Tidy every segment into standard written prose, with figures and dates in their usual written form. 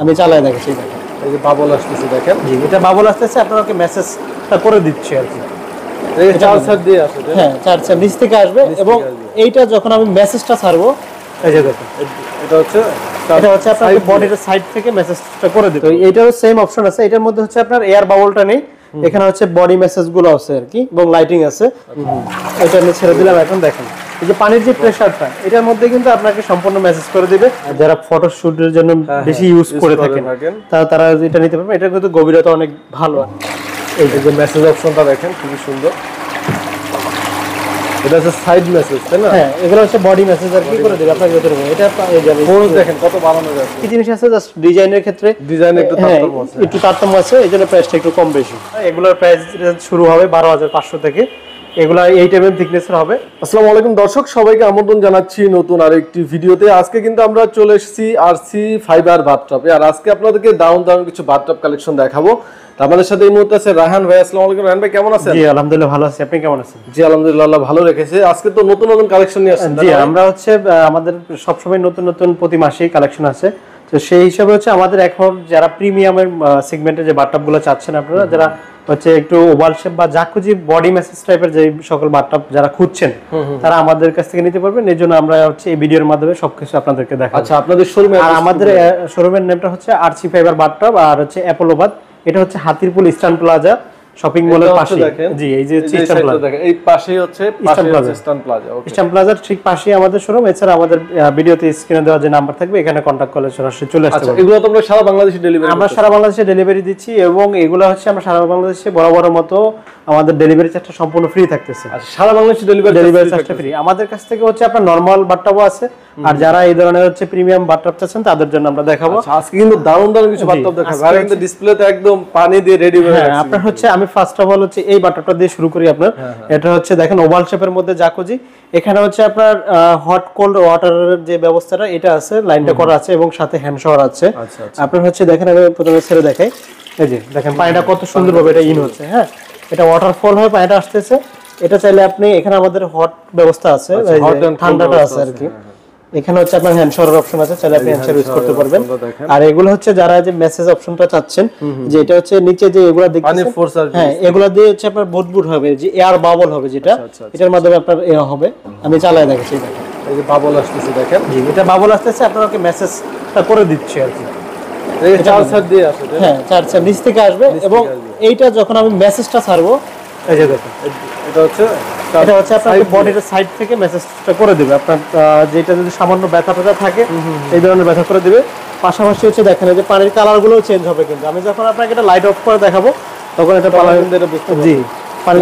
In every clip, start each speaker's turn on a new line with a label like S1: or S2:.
S1: আমি চালাই দেখাচ্ছি দেখেন,
S2: এই যে বাবল আসতেছে দেখেন।
S1: জি এটা বাবল আসতেছে, আপনাকে মেসেজটা করে দিচ্ছি আর কি।
S2: এই চার সাইড দিয়ে আসে,
S1: হ্যাঁ চার সাইড নিচ থেকে আসবে এবং এইটা যখন আমি মেসেজটা ছাড়বো, এই যে দেখুন
S2: এটা হচ্ছে
S1: আপনার বডির সাইড থেকে মেসেজটা করে দিবে। তো এইটারও সেম অপশন আছে, এটার মধ্যে হচ্ছে আপনার এয়ার বাবলটা নেই, এখানে হচ্ছে বডি মেসেজ গুলো আছে আর কি, এবং লাইটিং আছে। এটা আমি ছেড়ে দিলাম, এখন দেখেন এই যে পানির যে প্রেসারটা, এটার মধ্যে কিন্তু আপনাকে সম্পূর্ণ মেসেজ করে দিবে। যারা ফটো শুটের জন্য বেশি ইউজ করে থাকেন তারা এটা নিতে পারবেন। এটা কিন্তু গভীরতা অনেক ভালো।
S2: এই যে মেসেজ অপশনটা দেখেন খুবই সুন্দর, এটা হচ্ছে সাইড মেসেজ, তাই না?
S1: হ্যাঁ এগুলো হচ্ছে বডি মেসেজ আর কি করে দিবে আপনাকে ভিতরে। এটা এই যে
S2: ফোন দেখেন কত বানানো যাচ্ছে।
S1: কি জিনিস আছে জাস্ট ডিজাইনের ক্ষেত্রে,
S2: ডিজাইন একটু তারতম্য আছে,
S1: একটু তারতম্য আছে, এইজন্য প্রাইসটা একটু কম বেশি। এগুলোর প্রাইস শুরু হবে 12,500 থেকে, এগুলা 8 mm থিকনেসের হবে।
S2: আসসালামু আলাইকুম দর্শক, সবাইকে আমন্ত্রণ জানাচ্ছি নতুন আরেকটি ভিডিওতে। আজকে কিন্তু আমরা চলে এসেছি আরসি ফাইবার বাথটবে, আর আজকে আপনাদেরকে দারুণ কিছু বাথটব কালেকশন দেখাবো। আমাদের সাথে এই মুহূর্তে আছে রায়হান ভাই। আসসালামু আলাইকুম রায়হান ভাই, কেমন আছেন?
S1: জি আলহামদুলিল্লাহ ভালো আছি, আপনি কেমন আছেন?
S2: জি আলহামদুলিল্লাহ, আল্লাহ ভালো রেখেছে। আজকে তো নতুন নতুন কালেকশন নিয়ে আসছেন।
S1: জি আমরা হচ্ছে আমাদের সবসময় নতুন নতুন প্রতি মাসেই কালেকশন আছে, তো সেই হিসাবে হচ্ছে আমাদের এখন যারা প্রিমিয়ামের সেগমেন্টে যে বাথটবগুলো চাচ্ছেন আপনারা, যারা হচ্ছে একটু ওভাল শেপ বা জাকুজি বডি মেসেজ টাইপের যে সকল বাথটব যারা খুঁজছেন, তারা আমাদের কাছ থেকে নিতে পারবেন। এই জন্য আমরা হচ্ছে এই ভিডিওর মাধ্যমে সবকিছু আপনাদেরকে দেখাবো।
S2: আচ্ছা, আপনাদের শোরুমে,
S1: আর আমাদের শোরুমের নামটা হচ্ছে আরসি ফাইবার বাথটব, আর হচ্ছে অ্যাপোলো বাথ। এটা হচ্ছে হাতিরপুল ইস্টার্ন প্লাজা শপিং মলের পাশে। জি এই যে ইস্টার্ন প্লাজা
S2: দেখেন, এই পাশেই হচ্ছে ইস্টার্ন প্লাজা।
S1: ইস্টার্ন প্লাজার ঠিক পাশেই আমাদের শোরুম। এছাড়া আমাদের ভিডিওতে স্ক্রিনে দেওয়া যে নাম্বার থাকবে, এখানে কন্টাক্ট করলে সরাসরি চলে আসতে পারবেন।
S2: এগুলো তো আমরা সারা বাংলাদেশে ডেলিভারি,
S1: আমরা সারা বাংলাদেশে ডেলিভারি দিচ্ছি, এবং এগুলো হচ্ছে আমরা সারা বাংলাদেশে বড় মতো আমাদের ডেলিভারি চার্জটা সম্পূর্ণ ফ্রি থাকতেছে।
S2: সারা বাংলাদেশে ডেলিভারি
S1: চার্জটা ফ্রি। আমাদের কাছ থেকে হচ্ছে আপনার নরমাল বাথটবও আছে, আর যারা এই ধরনের হচ্ছে প্রিমিয়াম বাথটব চাচ্ছেন তাদের জন্য আমরা দেখাবো।
S2: আজকে কিন্তু দারুণ কিছু বাথটব দেখাবো, আর কিন্তু ডিসপ্লেতে একদম পানি দিয়ে রেডি হয়ে
S1: আছে। আপনার হচ্ছে আমি ফার্স্ট অফ অল হচ্ছে এই বাথটবটা দিয়ে শুরু করি আপনার। এটা হচ্ছে দেখেন ওভাল শেপের মধ্যে জাকুজি। এখানে হচ্ছে আপনার হট কোল্ড ওয়াটারের যে ব্যবস্থাটা এটা আছে, লাইনটা করা আছে, এবং সাথে হ্যান্ড শাওয়ার আছে। আপনার হচ্ছে দেখেন, আমি প্রথমে ছেড়ে দেখাই। এই যে দেখেন পানিটা কত সুন্দরভাবে এটা ইন হচ্ছে। হ্যাঁ এটা ওয়াটারফল হয়ে পানিটা আসতেছে। এটা চাইলে আপনি, এখানে আমাদের হট ব্যবস্থা আছে, ঠান্ডাটা আছে আর কি। এখানে হচ্ছে আপনার হ্যান্ড শাওয়ার অপশন আছে, চাইলে আপনি হ্যান্ড শাওয়ার ইউজ করতে পারবেন। আর এগুলো হচ্ছে যারা যে মেসেজ অপশনটা চাচ্ছেন, যে এটা হচ্ছে নিচে যে এগুলা দেখছেন, হ্যাঁ এগুলা দিয়ে হচ্ছে আপনার বুদবুদ হবে, যে এয়ার বাবল হবে, যেটা এটার মাধ্যমে আপনার হবে। আমি চালাই দেখাচ্ছি দেখেন,
S2: এই যে বাবল আসতেছে দেখেন।
S1: জি এটা বাবল আসতেছে, আপনাকে মেসেজটা করে দিচ্ছি আর কি।
S2: এই চার সাইড দিয়ে আসে,
S1: হ্যাঁ চার সাইড নিচ থেকে আসবে, এবং এইটা যখন আমি মেসেজটা ছাড়বো, এই যে দেখুন এটা হচ্ছে আপনার বডির সাইড থেকে মেসেজটা করে দিবে। আপনার যেটা যদি সামান্য ব্যথা থাকে, এই ধরনের ব্যথা করে দিবে। পাশাপাশি হচ্ছে দেখেন যে পানির কালার গুলো চেঞ্জ হবে, কিন্তু আমি যখন আপনাকে এটা লাইট অফ করে দেখাবো তখন এটা কালার এটা বুঝতে পারবেন। জি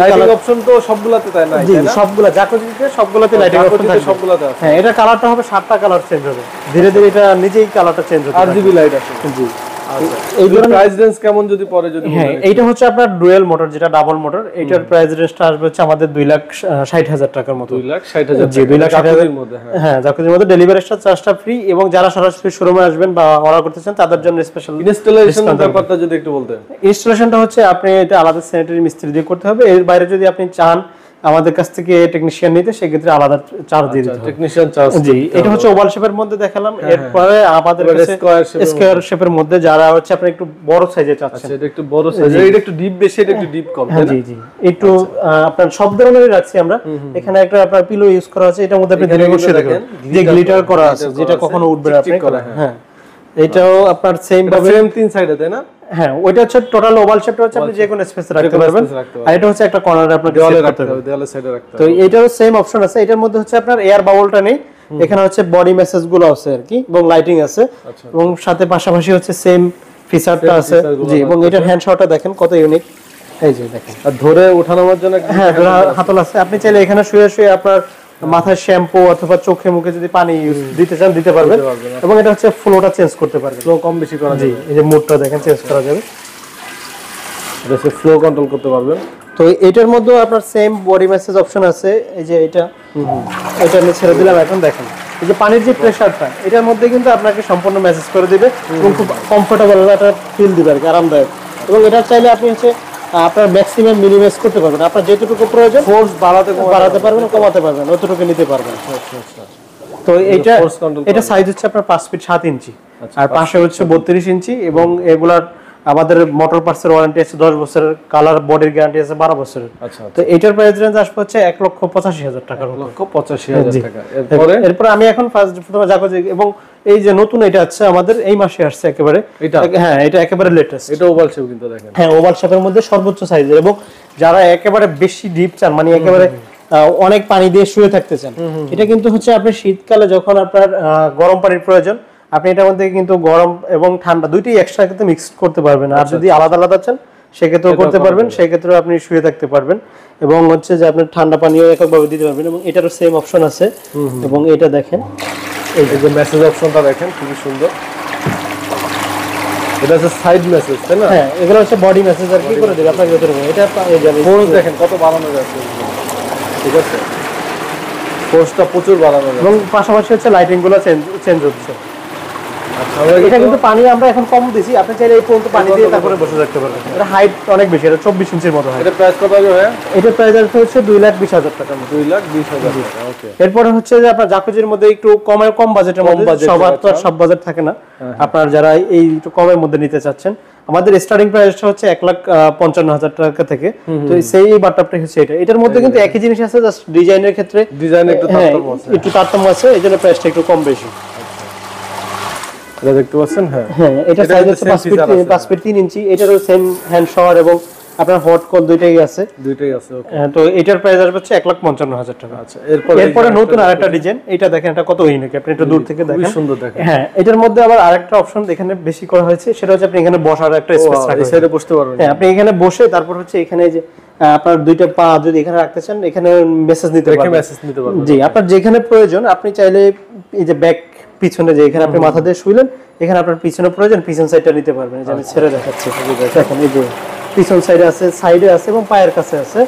S2: লাইটিং অপশন তো সবগুলাতে তাই না?
S1: জি সবগুলা জাকুজিতে সবগুলাতে লাইটিং অপশন থাকে,
S2: সবগুলাতে আছে।
S1: হ্যাঁ এটা কালারটা হবে 7টা কালার চেঞ্জ হবে ধীরে ধীরে, এটা নিজেই কালারটা চেঞ্জ হবে।
S2: আরজিবি লাইট আছে।
S1: জি
S2: এই প্রাইস রেঞ্জ কেমন যদি পরে যদি বলেন?
S1: হ্যাঁ এইটা হচ্ছে আপনার ডুয়েল মোটর, যেটা ডাবল মোটর। এটার প্রাইস রেঞ্জটা আসবে হচ্ছে আমাদের 2,60,000 টাকার মতো।
S2: 2,60,000
S1: জি 2,60,000 এর মধ্যে। হ্যাঁ জাকুজির মধ্যে ডেলিভারি চার্জটা ফ্রি, এবং যারা সরাসরি শোরুমে আসবেন বা অর্ডার করতে চান তাদের জন্য স্পেশাল।
S2: ইনস্টলেশন ব্যাপারটা যদি একটু বলতেন।
S1: ইনস্টলেশনটা হচ্ছে আপনি এটা আলাদা স্যানিটারি মিস্ত্রি দিয়ে করতে হবে। এর বাইরে যদি আপনি চান আমাদের কাছ থেকে টেকনিশিয়ান নিতে, সেক্ষেত্রে আলাদা চার্জ দিয়ে দিতে হবে,
S2: টেকনিশিয়ান চার্জ।
S1: জি এটা হচ্ছে ওভাল শেপের মধ্যে দেখালাম। এরপরে আমাদের কাছে স্কয়ার শেপের মধ্যে যারা হচ্ছে আপনি একটু বড় সাইজে চাচ্ছেন।
S2: আচ্ছা এটা একটু বড় সাইজ, এটা একটু ডিপ বেশি, এটা একটু ডিপ কম।
S1: হ্যাঁ জি জি একটু আপনার সব ধরনেরই রাখছি আমরা। এখানে একটা আপনার পিলো ইউজ করা আছে, এটার মধ্যে আপনি ধীরে বসে দেখেন যে গ্লিটার করা আছে, যেটা কখনো উঠবে না আপনি। হ্যাঁ এটাও আপনার সেম ভাবে
S2: সেম তিন সাইডে, তাই না?
S1: হ্যাঁ ওইটা হচ্ছে টোটাল ওভাল শেপটা হচ্ছে আপনি যে কোনো স্পেসে রাখতে পারবেন, আর এটা হচ্ছে একটা কর্নারে আপনি
S2: দেওয়ালে রাখতে হবে, দেওয়ালে সাইডে রাখতে হবে।
S1: তো এটারও সেম অপশন আছে। এটার মধ্যে হচ্ছে আপনার এয়ার বাবলটা নেই, এখানে হচ্ছে বডি মেসেজ গুলো আছে আর কি, এবং লাইটিং আছে, এবং সাথে পাশাপাশি হচ্ছে সেম ফিচারটা আছে। জি এবং এটার হ্যান্ড শাওয়ারটা দেখেন কত ইউনিক। এই যে দেখেন,
S2: আর ধরে ওঠানোর জন্য
S1: হ্যাঁ হাতল আছে। আপনি চাইলে এখানে শুয়ে আপনার মাথায় শ্যাম্পু অথবা চোখে মুখে যদি পানি দিতে চান দিতে পারবেন, এবং এটা হচ্ছে ফ্লোটা চেঞ্জ করতে পারবেন,
S2: ফ্লো কম বেশি করা যায়।
S1: এই যে মুডটা দেখেন চেঞ্জ করা যাবে,
S2: এটা হচ্ছে ফ্লো কন্ট্রোল করতে পারবেন।
S1: তো এটার মধ্যে আপনার সেম বডি মেসেজ অপশন আছে। এই যে এটা আমি ছেড়ে দিলাম, এখন দেখেন এই যে পানির যে প্রেসারটা, এটার মধ্যে কিন্তু আপনাকে সম্পূর্ণ মেসেজ করে দিবে, এবং খুব কমফোর্টেবল একটা ফিল দিবে আর কি, আরামদায়ক। এবং এটা চাইলে আপনি হচ্ছে আপনার ম্যাক্সিমাম মিনিমাইজ করতে পারবেন, আপনার যেটুকু প্রয়োজন
S2: ফোর্স বাড়াতে
S1: পারবেন, কমাতে পারবেন, অতটুকু নিতে পারবেন। তো এটা সাইজ হচ্ছে আপনার 5 ফিট 7 ইঞ্চি। আর পাশে হচ্ছে 32 ইঞ্চি এবং এগুলার আমাদের মোটর পার্টসের ওয়ারেন্টি আছে 10 বছরের, কালার বডির গ্যারান্টি আছে 12 বছরের।
S2: আচ্ছা,
S1: তো এটার প্রাইস রেঞ্জ আসবে হচ্ছে 1,85,000 টাকার মতো।
S2: 1,85,000 টাকা।
S1: এরপর আমি এখন প্রথমে জাকোজি এবং এই যে নতুন এটা আছে আমাদের এই মাসে আসছে একেবারে, হ্যাঁ এটা একেবারে লেটেস্ট।
S2: এটা ওভাল শেপ কিন্তু দেখেন,
S1: হ্যাঁ ওভাল শেপের মধ্যে সর্বোচ্চ সাইজের, এবং যারা একেবারে বেশি ডিপ চান মানে একেবারে অনেক পানি দিয়ে শুয়ে থাকতে চান, এটা কিন্তু হচ্ছে আপনি শীতকালে যখন আপনার গরম পানির প্রয়োজন, আপনি এটার মধ্যে কিন্তু গরম এবং ঠান্ডা দুইটাই একসাথে মিক্স করতে পারবেন। আর যদি আলাদা আলাদা চান সেক্ষেত্রেও করতে পারবেন, সেক্ষেত্রেও আপনি শুয়ে থাকতে পারবেন এবং হচ্ছে যে আপনি ঠান্ডা পানিও এককভাবে দিতে পারবেন, এবং এটারও সেম অপশন আছে। এবং এটা দেখেন,
S2: এই যে মেসেজ অপশনটা দেখেন খুবই সুন্দর, এটা হচ্ছে সাইড মেসেজ তাই না?
S1: হ্যাঁ এগুলো হচ্ছে বডি মেসেজ আর কি করে দেবে আপনাকে ভেতরে। এটা এই যে
S2: ফোর্স দেখেন কত বাড়ানো যাচ্ছে, ঠিক আছে, ফোর্সটা প্রচুর বাড়ানো যাচ্ছে।
S1: এবং পাশাপাশি হচ্ছে লাইটিং গুলো চেঞ্জ হচ্ছে।
S2: আচ্ছা,
S1: এটা কিন্তু পানি আমরা এখন কম দিছি, আপনি চাইলে এই পর্যন্ত পানি দিয়ে তারপরে বসে থাকতে পারবেন। এটা হাইট অনেক বেশি, এটা 24 ইঞ্চির মতো হয়।
S2: এটা প্রাইস কত হবে ভাই?
S1: এটা প্রাইস হচ্ছে 2,20,000 টাকা।
S2: 2,20,000 টাকা। ওকে।
S1: এরপরে হচ্ছে যে আপনার জাকুজির মধ্যে একটু কম বাজেটের মধ্যে, সবার তো সব বাজেট থাকে না, আপনার যারা এই একটু কমের মধ্যে নিতে চাচ্ছেন, আমাদের স্টার্টিং প্রাইসটা হচ্ছে 1,55,000 টাকা থেকে। তো সেই বাটআপটা হচ্ছে এটা। এটার মধ্যে কিন্তু একই জিনিস আছে, জাস্ট ডিজাইনের ক্ষেত্রে একটু তারতম্য আছে, এইজন্য প্রাইসটা একটু কম বেশি।
S2: এটা দেখতে পাচ্ছেন, হ্যাঁ
S1: হ্যাঁ এটা সাইজ হচ্ছে 5 ফিট 3 ইঞ্চি। এটারও সেম হ্যান্ড শাওয়ার এবং আপনার হট কল দুইটাই আছে।
S2: ওকে।
S1: তো এটার প্রাইস আসবে হচ্ছে 1,55,000 টাকা।
S2: আচ্ছা,
S1: এরপরে নতুন আরেকটা ডিজাইন, এটা দেখেন, এটা কত ইউনিক, আপনি একটু দূর থেকে দেখেন,
S2: খুব সুন্দর দেখেন।
S1: হ্যাঁ এটার মধ্যে আবার আরেকটা অপশন এখানে বেশি করা হয়েছে, সেটা হচ্ছে আপনি এখানে বসার একটা স্পেস রাখবেন,
S2: এই সাইডে বসতে পারবেন।
S1: হ্যাঁ আপনি এখানে বসে তারপর হচ্ছে এখানে যে আপনার দুইটা পা যদি এখানে রাখতে চান, এখানে মেসেজ নিতে পারবেন। জি, আপনার যেখানে প্রয়োজন আপনি চাইলে এই যে ব্যাক পিছনে যে এখানে আপনি মাথা দিয়ে শুইলেন, এখানে আপনার পিছনে প্রয়োজন পিছন সাইডটা নিতে পারবেন। যে আমি ছেড়ে দেখাচ্ছি, দেখেন এই যে পিছন সাইডে আছে, সাইডে আছে এবং পায়ের কাছে আছে।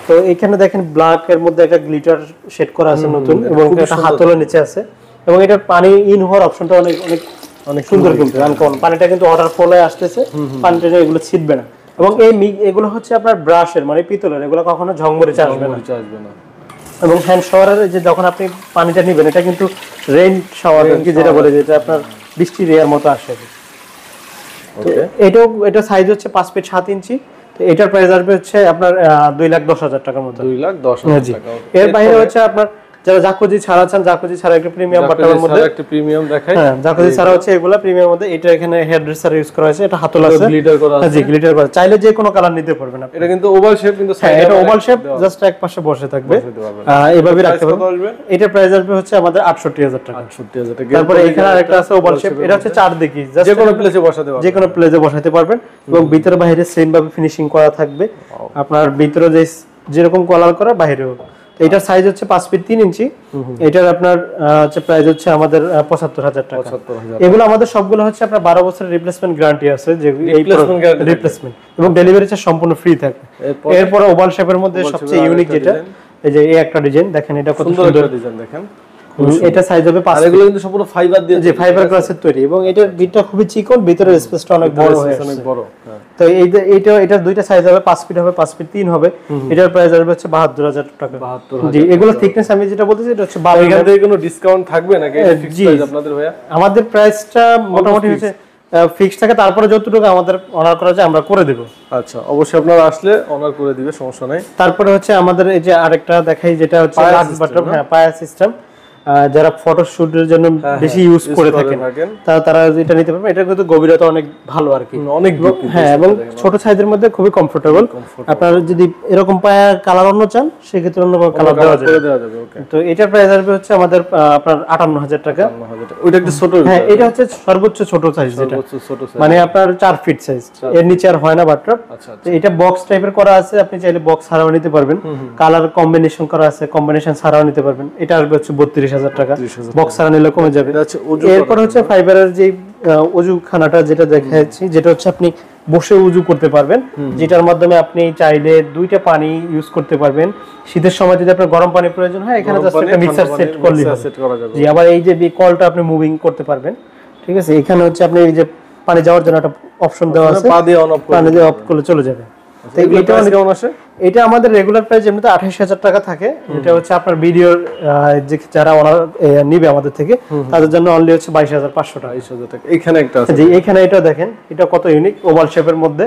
S1: তো এখানে দেখেন ব্ল্যাক এর মধ্যে একটা গ্লিটার শেড করা আছে নতুন, এবং একটা হাতলের নিচে আছে, এবং এটার পানি ইন হওয়ার অপশনটা অনেক সুন্দর, কিন্তু আনকমন। পানিটা কিন্তু ওয়াটার ফ্লোয়ে আসতেছে, পানিটা এগুলো ছিটবে না। এবং এগুলো হচ্ছে আপনার ব্রাশের মানে পিতলের, এগুলো কখনো ঝংমরিচে আসবে না। এবং হ্যান্ড শাওয়ারের যে যখন আপনি পানিটা নেবেন, এটা কিন্তু রেইন শাওয়ার কি যেটা বলে, যেটা আপনার বৃষ্টির এয়ার মতো আসে। এটা সাইজ হচ্ছে 5 ফিট 7 ইঞ্চি। তো এটার প্রাইস আসবে হচ্ছে আপনার 2,10,000 টাকার মতো।
S2: 2,10,000 টাকা।
S1: এর বাইরে হচ্ছে আপনার যারা জাকুজি ছাড়া চান, জাকুজি ছাড়া একটা প্রিমিয়াম বাটনের মধ্যে
S2: একটা প্রিমিয়াম দেখাই।
S1: হ্যাঁ জাকুজি ছাড়া হচ্ছে এগুলা প্রিমিয়াম মধ্যে। এটা এখানে হেয়ার ড্রেসার ইউজ করা হয়েছে, এটা হাতল আছে,
S2: গ্লিটার করা আছে।
S1: জি গ্লিটার করা, চাইলে যে কোনো কালার নিতে পারবেন আপনি।
S2: এটা কিন্তু ওভাল শেপ, কিন্তু
S1: হ্যাঁ এটা ওভাল শেপ, জাস্ট এক পাশে বসে থাকবে, এইভাবে রাখতে পারবেন। এটা প্রাইস আসবে হচ্ছে আমাদের 68,000 টাকা।
S2: 68,000 টাকা।
S1: তারপরে এখানে আরেকটা আছে ওভাল শেপ, এটা হচ্ছে চার দিকে,
S2: যে কোনো প্লেসে বসাতে পারবেন,
S1: যে কোনো প্লেসে বসাতে পারবেন, এবং ভিতরে বাইরে সেম ভাবে ফিনিশিং করা থাকবে। আপনার ভিতরে যেরকম কলার করা বাইরেও। এটার সাইজ হচ্ছে 5 ফিট 3 ইঞ্চি। এটার আপনার হচ্ছে প্রাইস হচ্ছে আমাদের 75,000 টাকা। এগুলো আমাদের সবগুলো হচ্ছে আপনার 12 বছরের রিপ্লেসমেন্ট গ্যারান্টি আছে, যে এই রিপ্লেসমেন্ট, এবং ডেলিভারি চার্জ সম্পূর্ণ ফ্রি থাকে। এরপর ওভাল শেপের মধ্যে সবচেয়ে ইউনিক যেটা, এই যে এই একটা ডিজাইন দেখেন, এটা কত সুন্দর
S2: ডিজাইন দেখেন।
S1: এটা সাইজ হবে 5।
S2: এগুলো কিন্তু সম্পূর্ণ ফাইবার দিয়ে,
S1: যে ফাইবার গ্লাসের তৈরি, এবং এটার বিটটা খুবই চিকন, ভিতরের স্পেসটা অনেক বড় হয়েছে, অনেক বড়। তো এটা দুইটা সাইজ হবে, 5 ফিট হবে, 5 ফিট 3 হবে। এটার প্রাইস আসবে হচ্ছে 72,000 টাকা। জি, এগুলো থিকনেস আমি যেটা বলতেছি এটা হচ্ছে 12।
S2: এখান থেকে কোনো ডিসকাউন্ট থাকবে নাকি? ফিক্সড প্রাইস আপনাদের ভাইয়া?
S1: আমাদের প্রাইসটা মোটামুটি হচ্ছে ফিক্সড থাকে, তারপরে যতটুকু আমাদের অনার করা যায় আমরা করে দেব।
S2: আচ্ছা, অবশ্যই আপনারা আসলে অনার করে দিবে, সমস্যা নাই।
S1: তারপরে হচ্ছে আমাদের এই যে আরেকটা দেখাই, যেটা হচ্ছে লাক্স বাটন, হ্যাঁ পায়া সিস্টেম, যারা ফটোশুটের জন্য বেশি ইউজ করে থাকেন তারা এটা নিতে পারবেন। এটা কিন্তু গভীরতা অনেক ভালো আর কি,
S2: অনেক,
S1: হ্যাঁ, এবং ছোট সাইজের মধ্যে খুবই কমফোর্টেবল। আপনারা যদি এরকম পায়া কালার অন্য চান, সেক্ষেত্রে অন্য কালার দেওয়া যাবে। তো এটার প্রাইস আসবে হচ্ছে আমাদের আপনার 58,000 টাকা।
S2: ওইটা একটু ছোট,
S1: হ্যাঁ এটা হচ্ছে সর্বোচ্চ ছোট সাইজ, যেটা মানে আপনার 4 ফিট সাইজ, এর নিচে আর হয় না বাথটব। তো এটা বক্স টাইপের করা আছে, আপনি চাইলে বক্স ছাড়াও নিতে পারবেন, কালার কম্বিনেশন করা আছে, কম্বিনেশন ছাড়াও নিতে পারবেন। এটা আসবে হচ্ছে 32,000 টাকা, বক্স ছাড়া নিলে কমে যাবে। এরপর হচ্ছে ফাইবারের যে অজুখানাটা যেটা দেখাচ্ছি, যেটা হচ্ছে আপনি বসে উজু করতে পারবেন, যেটার মাধ্যমে আপনি চাইলে দুইটা পানি ইউজ করতে পারবেন। শীতের সময় যদি আপনার গরম পানি প্রয়োজন হয়, এখানে জাস্ট একটা মিক্সার সেট করলেই হবে। জি, আবার এই যে কলটা আপনি মুভিং করতে পারবেন, ঠিক আছে। এখানে হচ্ছে আপনি এই যে পানি যাওয়ার জন্য একটা অপশন দেওয়া আছে, পানি দিয়ে অফ করলে চলে যাবে।
S2: তো এগুলো প্রাইস কেমন আসে?
S1: এটা আমাদের রেগুলার প্রাইস এমনিতে 28000 টাকা থাকে। এটা হচ্ছে আপনার ভিডিওর যে যারা ওনার নিবে আমাদের থেকে তাদের জন্য অনলি হচ্ছে 22500 টাকা।
S2: 22000 টাকা। এখানে একটা আছে
S1: জি, এখানে এটা দেখেন, এটা কত ইউনিক, ওভাল শেপের মধ্যে।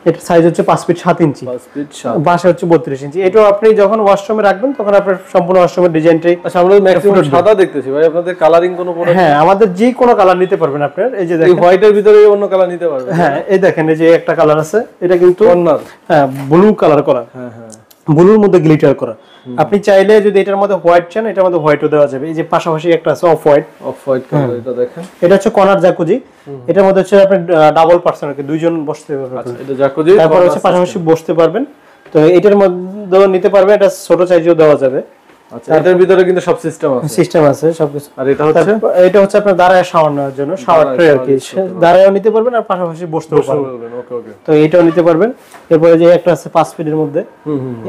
S1: এটা সাইজ হচ্ছে 5 ফিট 7 ইঞ্চি,
S2: 5 ফিট 7,
S1: বাসা হচ্ছে 32 ইঞ্চি। এটাও আপনি যখন ওয়াশরুমে রাখবেন তখন আপনার সম্পূর্ণ ওয়াশরুমের ডিজাইনটাই।
S2: আচ্ছা, আমরা ম্যাক্সিমাম সাদা দেখতেছি ভাই, আপনাদের কালারিং কোনো প্রোডাক্ট?
S1: হ্যাঁ, আমাদের যে কোনো কালার নিতে পারবেন আপনার। এই যে
S2: এই
S1: দেখেন,
S2: হোয়াইটের ভিতরে অন্য কালার নিতে পারবেন?
S1: হ্যাঁ, এই দেখেন, এই যে একটা কালার আছে, এটা কিন্তু
S2: কর্নার,
S1: হ্যাঁ ব্লু কালার করা,
S2: হ্যাঁ হ্যাঁ,
S1: ব্লুর মধ্যে গ্লিটার করা। আপনি চাইলে যদি এটার মধ্যে হোয়াইট চান, এটার মধ্যে হোয়াইটও দেওয়া যাবে। এই যে পাশাপাশি একটা আছে off white,
S2: off white colour, এটা দেখেন।
S1: এটা হচ্ছে কর্নার জাকুজি। এটার মধ্যে হচ্ছে আপনি ডাবল পার্সন আর কি, দুইজন বসতে পারবেন।
S2: আচ্ছা, এটা জাকুজি,
S1: তারপর হচ্ছে পাশাপাশি বসতে পারবেন। তো এটার মধ্যে নিতে পারবেন, এটা ছোট সাইজেও দেওয়া যাবে।
S2: আচ্ছা, এটার ভিতরে কিন্তু সব সিস্টেম আছে,
S1: সিস্টেম আছে সবকিছু।
S2: আর এটা হচ্ছে,
S1: এটা হচ্ছে আপনার দাঁড়ায় শাওয়ার নেওয়ার জন্য, শাওয়ার ট্রে আর কি। দাঁড়ায়ও নিতে পারবেন আর পাশাপাশি বসতেও পারবেন।
S2: ওকে ওকে।
S1: তো এটাও নিতে পারবেন। এরপরে যে একটা আছে 5 ফিটের মধ্যে,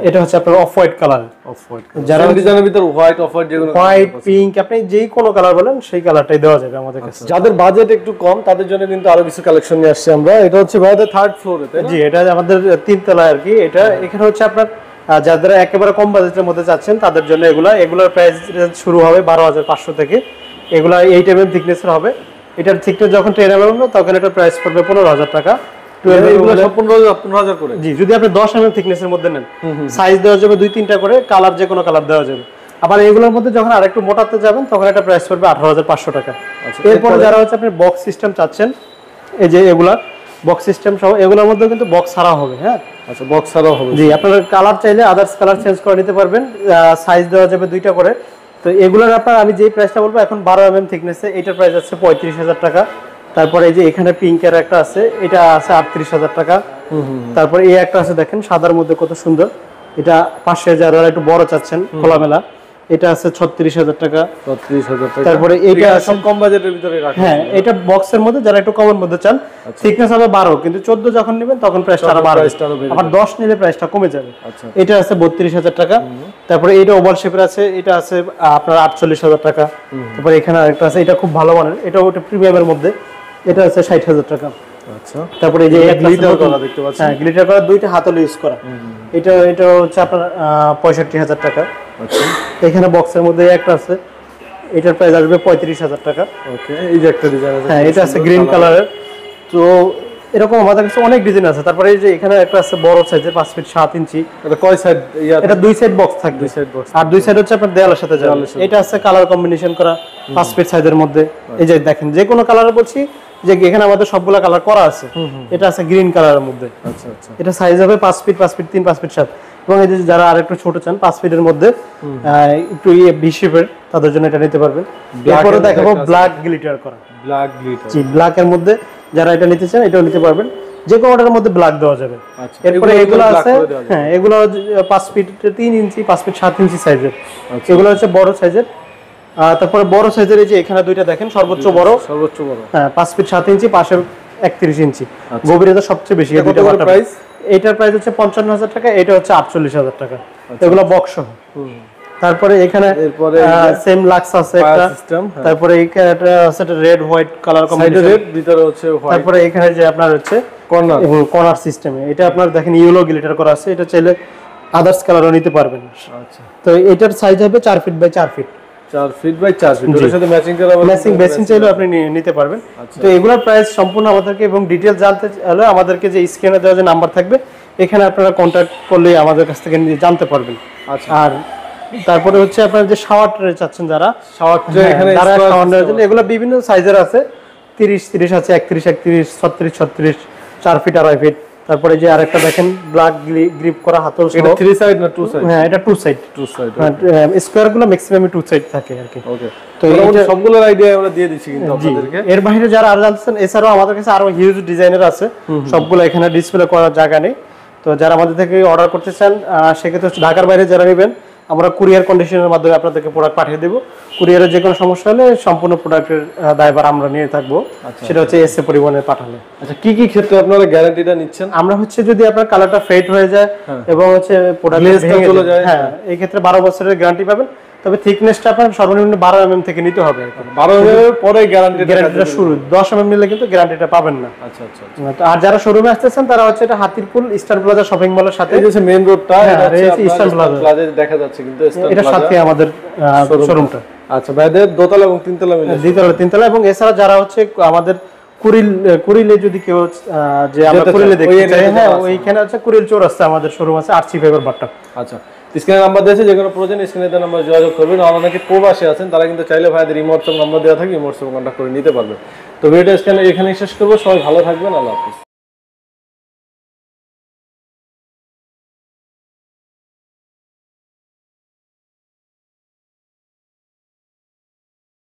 S1: এটা হচ্ছে আপনার off white colour.
S2: Off white, যারা ডিজাইনের ভিতর হোয়াইট, অফ হোয়াইট, যেগুলো
S1: হোয়াইট, পিঙ্ক, আপনি যেই কোনো কালার বলেন সেই কালারটাই দেওয়া যাবে আমাদের কাছে।
S2: যাদের বাজেট একটু কম তাদের জন্য কিন্তু আরো কিছু কালেকশন নিয়ে আসছে আমরা। এটা হচ্ছে ভাইদের 3rd ফ্লোরে, তাই না?
S1: জি, এটা আমাদের 3 তলায় আর কি। এটা এখানে হচ্ছে আপনার যারা একেবারে কম বাজেটের মধ্যে চাচ্ছেন তাদের জন্য এগুলার প্রাইস শুরু হবে 12500 থেকে। এগুলা 8 mm থিকনেসের হবে। এটার থিকনেস যখন 10 mm হবে তখন এটা প্রাইস পড়বে 15000 টাকা।
S2: 12 এগুলো সব 15000 করে।
S1: জি, যদি আপনি 10 mm থিকনেসের মধ্যে নেন, সাইজ দেওয়া যাবে 2-3টা করে, কালার যে কোনো কালার দেওয়া যাবে। আবার এগুলোর মধ্যে যখন আরেকটু মোটাতে যাবেন তখন এটা প্রাইস পড়বে 18500 টাকা। এরপর যারা হচ্ছে আপনি বক্স সিস্টেম চাচ্ছেন, এই যে এগুলা বক্স সিস্টেম সহ, এগুলোর মধ্যে কিন্তু বক্স ছাড়া হবে। হ্যাঁ,
S2: আচ্ছা, বক্স ছাড়াও হবে।
S1: জি, আপনারা কালার চাইলে আদার্স কালার চেঞ্জ করে নিতে পারবেন। সাইজ দেওয়া যাবে 2টা করে। তো এগুলোর আপনার আমি যেই প্রাইসটা বলবো এখন 12 mm থিকনেসে, এটার প্রাইস আছে 35000 টাকা। তারপরে এই যে এখানে পিঙ্কের একটা আছে, এটা আছে 38000 টাকা। তারপরে এই একটা আছে দেখেন সাদার মধ্যে কত সুন্দর, এটা 5000, যারা একটু বড় চাচ্ছেন খোলামেলা, এটা আছে 36000 টাকা।
S2: 36000 টাকা।
S1: তারপরে এইটা
S2: সব কম বাজেটের ভিতরে রাখা।
S1: হ্যাঁ, এটা বক্সের মধ্যে, যারা একটু কমের মধ্যে চান, থিকনেস হবে 12, কিন্তু 14 যখন নেবেন তখন প্রাইসটা আরো 12, আবার 10 নিলে প্রাইসটা কমে যাবে।
S2: আচ্ছা,
S1: এটা আছে 32000 টাকা। তারপরে এটা ওভাল শেপের আছে, এটা আছে আপনার 48000 টাকা। তারপরে এখানে আরেকটা আছে, এটা খুব ভালো মানের, এটা ওটা প্রিমিয়ামের মধ্যে, এটা আছে 60000 টাকা।
S2: আচ্ছা,
S1: তারপরে এই যে
S2: গ্লিটার করা দেখতে পাচ্ছেন,
S1: হ্যাঁ গ্লিটার করা, 2টা হাতল ইউজ করা, এটা হচ্ছে আপনার 65000 টাকা।
S2: আচ্ছা,
S1: এখানে বক্সের মধ্যে একটা আছে, এটার প্রাইস আসবে 35000 টাকা।
S2: ওকে। এই যে একটা ডিজাইন আছে,
S1: হ্যাঁ, এটা আছে গ্রিন কালারের। তো এরকম আমাদের কাছে অনেক ডিজাইন আছে। তারপরে এই যে এখানে একটা আছে বড় সাইজের 5 ফিট 7 ইঞ্চি।
S2: এটা কয় সাইড?
S1: এটা 2 সাইড বক্স থাকবে,
S2: 2 সাইড বক্স,
S1: আর 2 সাইড হচ্ছে আপনার দেয়ালের সাথে যাবে। এটা আছে কালার কম্বিনেশন করা 5 ফিট সাইজের মধ্যে। এই যে দেখেন, যে কোনো কালার বলছি যে এখানে আমাদের সবগুলা কালার করা আছে। এটা আছে গ্রিন কালারের মধ্যে।
S2: আচ্ছা আচ্ছা,
S1: এটা সাইজ হবে 5 ফিট 5 ফিট 3 5 ফিট 7। এবং এই যে যারা আরেকটু ছোট চান 5 ফিটের মধ্যে একটু ভি শেপের, তাদের জন্য এটা নিতে পারবেন। এরপরে দেখাবো ব্ল্যাক গ্লিটার করা,
S2: ব্ল্যাক গ্লিটার।
S1: জি, ব্ল্যাক এর মধ্যে যারা এটা নিতে চান এটাও নিতে পারবেন, যে কোনোটার মধ্যে ব্ল্যাক দেওয়া যাবে।
S2: আচ্ছা,
S1: এরপরে এগুলো আছে, হ্যাঁ এগুলো 5 ফিট 3 ইঞ্চি 5 ফিট 7 ইঞ্চি সাইজের। এগুলো হচ্ছে বড় সাইজের। তারপরে বড় সাইজের এই যে এখানে 2টা দেখেন, সর্বোচ্চ বড়, হ্যাঁ 5 ফিট 7 ইঞ্চি, পাশে 31 ইঞ্চি, গভীরতা সবচেয়ে বেশি।
S2: কত করে প্রাইস?
S1: এটার প্রাইস হচ্ছে 55000 টাকা, এটা হচ্ছে 48000 টাকা। এগুলো বক্স সহ। তারপরে এখানে সেম লাক্স আছে একটা, তারপরে এইখানে আছে একটা red white colour combination,
S2: red ভিতরে হচ্ছে হোয়াইট।
S1: তারপরে এখানে যে আপনার হচ্ছে
S2: কর্নার
S1: এবং কর্নার সিস্টেমে, এটা আপনার দেখেন ইয়েলো গ্লিটার করা আছে, এটা চাইলে আদার্স কালারও নিতে পারবেন।
S2: আচ্ছা,
S1: তো এটার সাইজ হবে 4 feet by 4 feet,
S2: 4 feet by 4 feet, এর সাথে ম্যাচিং করা
S1: ম্যাচিং বেসিন চাইলেও আপনি নিতে পারবেন। তো এগুলোর প্রাইস সম্পূর্ণ আমাদেরকে, এবং ডিটেইলস জানতে হলে আমাদেরকে যে স্ক্রিনে দেওয়া যে নাম্বার থাকবে এখানে আপনারা কন্ট্যাক্ট করলে আমাদের কাছ থেকে জানতে পারবেন।
S2: আচ্ছা,
S1: আর তারপরে হচ্ছে আপনারা যে শাওয়ার ট্রে চাচ্ছেন, যারা
S2: শাওয়ার ট্রে এখানে
S1: এগুলো বিভিন্ন সাইজের আছে, 30 আছে, 31 36 36 4 ফিট 2.5 ফিট। তারপরে যে আরেকটা দেখেন ব্ল্যাক গ্রিপ করা হাতল সহ,
S2: এটা 3 সাইড না 2 সাইড?
S1: হ্যাঁ, এটা 2 সাইড। স্কয়ার গুলো ম্যাক্সিমাম 2 সাইড থাকে আর কি।
S2: ওকে, তো এটা সবগুলোর আইডিয়া আমরা দিয়ে দিচ্ছি কিন্তু আপনাদেরকে।
S1: এর বাইরে যারা আর জানতেছেন, এছাড়াও আমাদের কাছে আরো হিউজ ডিজাইনের আছে, সবগুলো এখানে ডিসপ্লে করার জায়গা নেই। তো যারা আমাদের থেকে অর্ডার করতে চান সেক্ষেত্রে ঢাকার বাইরে যারা নেবেন, আমরা কুরিয়ার কন্ডিশনের মাধ্যমে আপনাদেরকে প্রোডাক্ট পাঠিয়ে দেবো। কুরিয়ারের যে কোনো সমস্যা হলে সম্পূর্ণ প্রোডাক্টের দায়ভার আমরা নিয়ে থাকবো, সেটা হচ্ছে এসএ পরিবহনে পাঠালে।
S2: আচ্ছা, কি কি ক্ষেত্রে আপনারা গ্যারান্টিটা নিচ্ছেন?
S1: আমরা হচ্ছে যদি আপনার কালারটা ফেড হয়ে যায় এবং হচ্ছে প্রোডাক্ট ভেঙে চলে যায়, হ্যাঁ এই ক্ষেত্রে 12 বছরের গ্যারান্টি পাবেন। তবে থিকনেসটা আপনার সর্বনিম্ন 12 mm থেকে নিতে হবে।
S2: 12 mm এর পরে
S1: গ্যারান্টিটা শুরু, 10 mm নিলে কিন্তু গ্যারান্টিটা পাবেন না।
S2: আচ্ছা আচ্ছা।
S1: তো আর যারা শোরুমে আসতেছেন তারা হচ্ছে এটা হাতিরপুল ইস্টার্ন প্লাজা শপিং মলের সাথে,
S2: এই যে মেইন রোডটা, এটা হচ্ছে
S1: ইস্টার্ন
S2: প্লাজা দেখা যাচ্ছে কিন্তু
S1: এটার সাথে আমাদের শোরুমটা।
S2: আচ্ছা ভাইদের দোতলা এবং তিনতলা মিলে,
S1: দ্বিতলা তিনতলা, এবং এছাড়া যারা হচ্ছে আমাদের কুরিলে যদি কেউ যে আমরা কুরিলে দেখতে চাই, হ্যাঁ ওইখানে হচ্ছে কুরিল চৌরাস্তা আমাদের শোরুম আছে আরসি ফাইবার বাট্টা।
S2: আচ্ছা, স্ক্রিনে নাম্বার দিয়েছে, যে কোনো প্রয়োজন স্ক্রিনে দেওয়া নাম্বার যোগাযোগ করবেন। আর অনেকে প্রবাসী আছেন তারা কিন্তু চাইলে ভাইদের ইমোটস নাম্বার দেওয়া থাকে, ইমোটস কন্ট্যাক্ট করে নিতে পারবেন। তো ভিডিওটা এখানে শেষ করবো। সবাই ভালো থাকবেন, আল্লাহ হাফেজ।